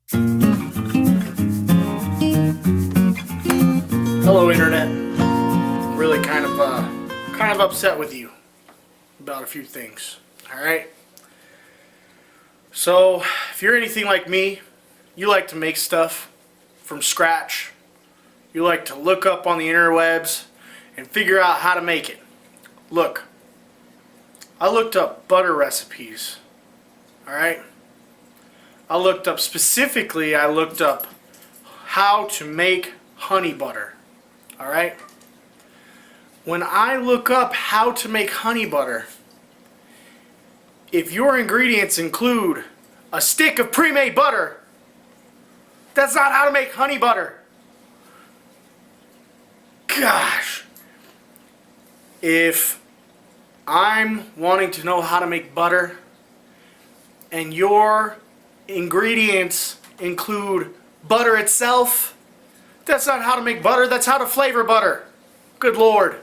Hello, Internet. I'm really kind of upset with you about a few things. All right. So, if you're anything like me, you like to make stuff from scratch. You like to look up on the interwebs and figure out how to make it. Look, I looked up butter recipes. All right. I looked up how to make honey butter. All right. When I look up how to make honey butter, if your ingredients include a stick of pre-made butter, that's not how to make honey butter. Gosh. If I'm wanting to know how to make butter and your ingredients include butter itself, that's not how to make butter, that's how to flavor butter. Good Lord.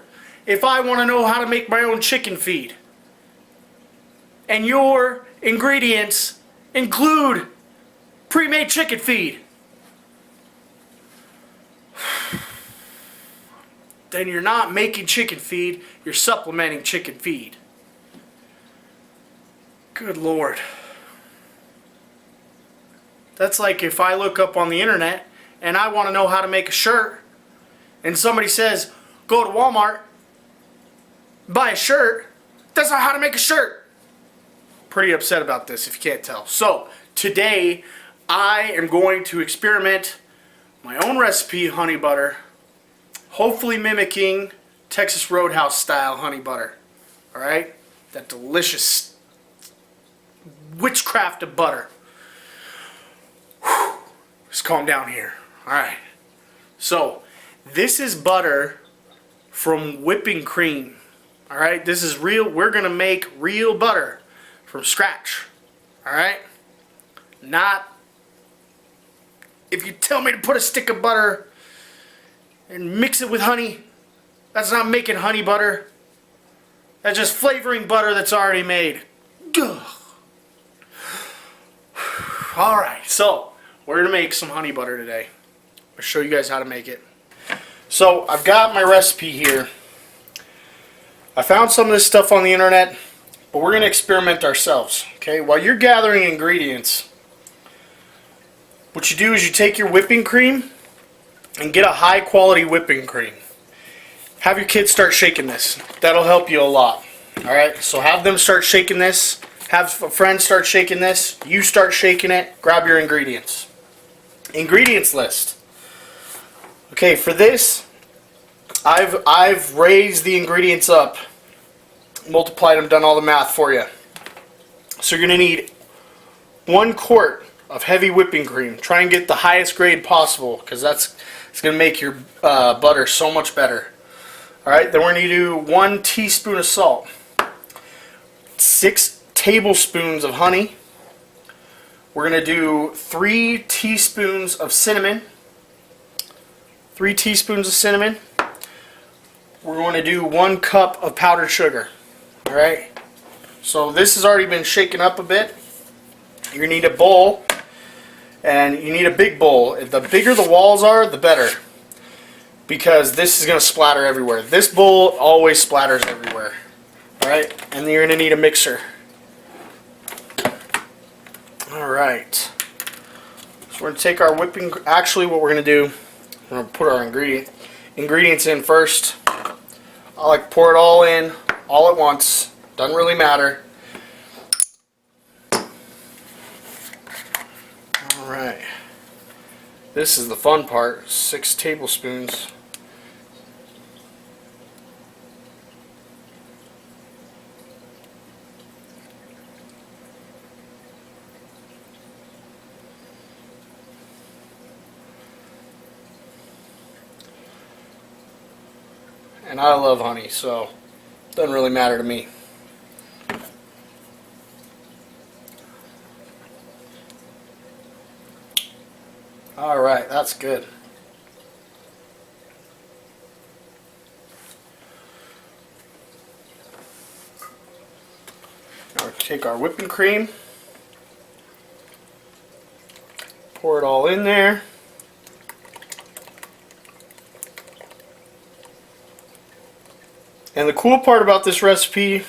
If I want to know how to make my own chicken feed and your ingredients include pre-made chicken feed, then you're not making chicken feed, you're supplementing chicken feed. Good Lord. That's like if I look up on the internet and I want to know how to make a shirt and somebody says, go to Walmart, buy a shirt. That's not how to make a shirt. Pretty upset about this if you can't tell. So today I am going to experiment my own recipe honey butter, hopefully mimicking Texas Roadhouse style honey butter. Alright? That delicious witchcraft of butter. Whew. Let's calm down here. Alright. So this is butter from whipping cream. Alright, this is real. We're going to make real butter from scratch. Alright? Not if you tell me to put a stick of butter and mix it with honey, that's not making honey butter. That's just flavoring butter that's already made. Ugh. Alright, so we're going to make some honey butter today. I'll show you guys how to make it. So I've got my recipe here. I found some of this stuff on the internet, but we're going to experiment ourselves. Okay, while you're gathering ingredients, what you do is you take your whipping cream and get a high quality whipping cream. Have your kids start shaking this. That'll help you a lot. Alright, so have them start shaking this. Have a friend start shaking this. You start shaking it. Grab your ingredients. Ingredients list. Okay, for this, I've raised the ingredients up, multiplied them, done all the math for you. So you're going to need 1 quart of heavy whipping cream. Try and get the highest grade possible, because it's going to make your butter so much better. Alright, then we're going to do 1 teaspoon of salt, 6 tablespoons of honey. We're going to do 3 teaspoons of cinnamon. 3 teaspoons of cinnamon. We're going to do 1 cup of powdered sugar. Alright, so this has already been shaken up a bit. You need a bowl, and you need a big bowl. The bigger the walls are, the better, because this is going to splatter everywhere. This bowl always splatters everywhere. Alright, and then you're going to need a mixer. Alright, so we're going to take our whipping, actually what we're going to do, we're going to put our ingredients in first. I like to pour it all in, all at once, doesn't really matter. Alright, this is the fun part, 6 tablespoons. And I love honey, so it doesn't really matter to me. Alright, that's good. Now we take our whipping cream, Pour it all in there. And the cool part about this recipe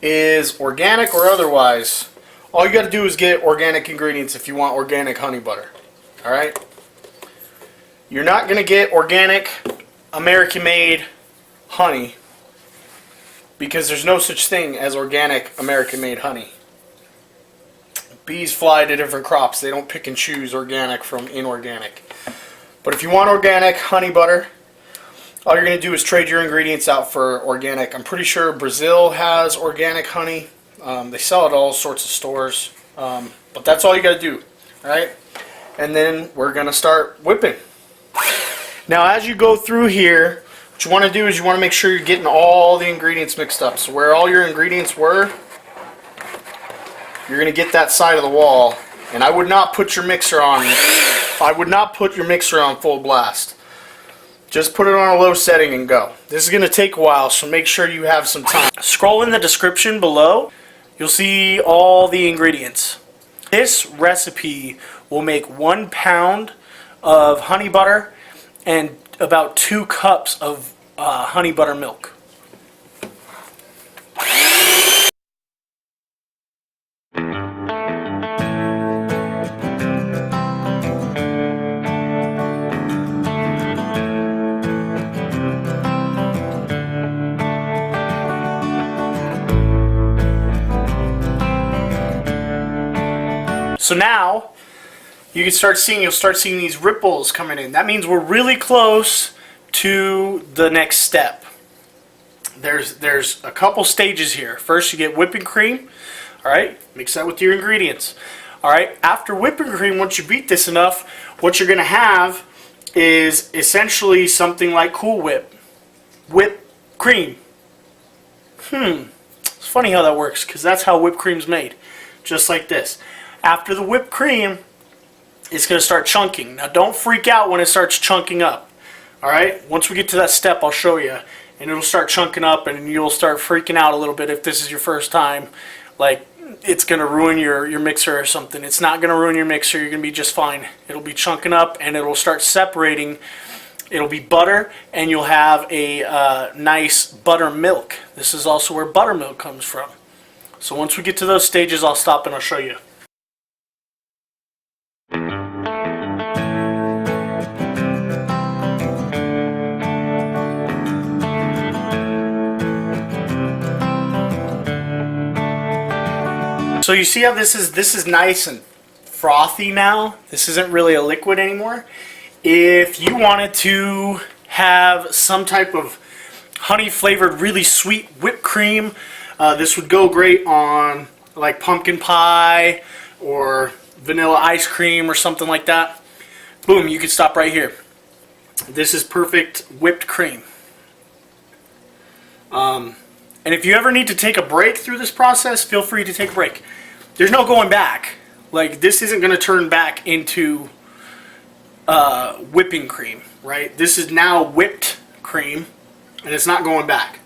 is organic or otherwise. All you got to do is get organic ingredients if you want organic honey butter. Alright? You're not going to get organic American-made honey because there's no such thing as organic American-made honey. Bees fly to different crops. They don't pick and choose organic from inorganic. But if you want organic honey butter, all you're going to do is trade your ingredients out for organic. I'm pretty sure Brazil has organic honey. They sell it at all sorts of stores. But that's all you got to do. Alright? And then we're going to start whipping. Now as you go through here, what you want to do is you want to make sure you're getting all the ingredients mixed up. So where all your ingredients were, you're going to get that side of the wall. And I would not put your mixer on. I would not put your mixer on full blast. Just put it on a low setting and go. This is going to take a while, so make sure you have some time. Scroll in the description below. You'll see all the ingredients. This recipe will make 1 pound of honey butter and about 2 cups of honey butter milk. So now you can you'll start seeing these ripples coming in. That means we're really close to the next step. There's a couple stages here. First you get whipping cream. Alright, mix that with your ingredients. Alright, after whipping cream, once you beat this enough, what you're gonna have is essentially something like Cool Whip. Whipped cream. It's funny how that works, because that's how whipped cream's made. Just like this. After the whipped cream, it's going to start chunking. Now don't freak out when it starts chunking up. Alright? Once we get to that step, I'll show you. And it'll start chunking up and you'll start freaking out a little bit if this is your first time. Like, it's going to ruin your mixer or something. It's not going to ruin your mixer. You're going to be just fine. It'll be chunking up and it'll start separating. It'll be butter and you'll have a nice buttermilk. This is also where buttermilk comes from. So once we get to those stages, I'll stop and I'll show you. So you see how this is nice and frothy now? This isn't really a liquid anymore. If you wanted to have some type of honey flavored, really sweet whipped cream, this would go great on like pumpkin pie or vanilla ice cream or something like that. Boom, you could stop right here. This is perfect whipped cream. And if you ever need to take a break through this process, feel free to take a break. There's no going back. Like, this isn't going to turn back into whipping cream, right? This is now whipped cream, and it's not going back.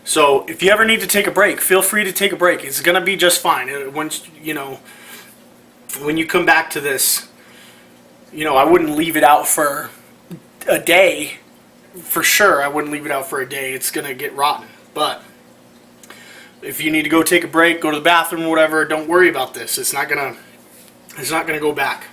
So if you ever need to take a break, feel free to take a break. It's going to be just fine. Once, you know, when you come back to this, you know, I wouldn't leave it out for a day. For sure, I wouldn't leave it out for a day. It's going to get rotten. But if you need to go take a break, go to the bathroom, whatever, don't worry about this. It's not gonna go back.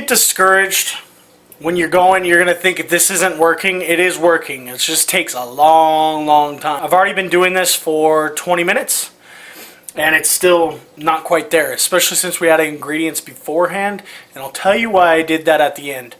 get discouraged when you're going. You're going to think if this isn't working. It is working. It just takes a long time. I've already been doing this for 20 minutes and it's still not quite there, especially since we added ingredients beforehand, and I'll tell you why I did that at the end.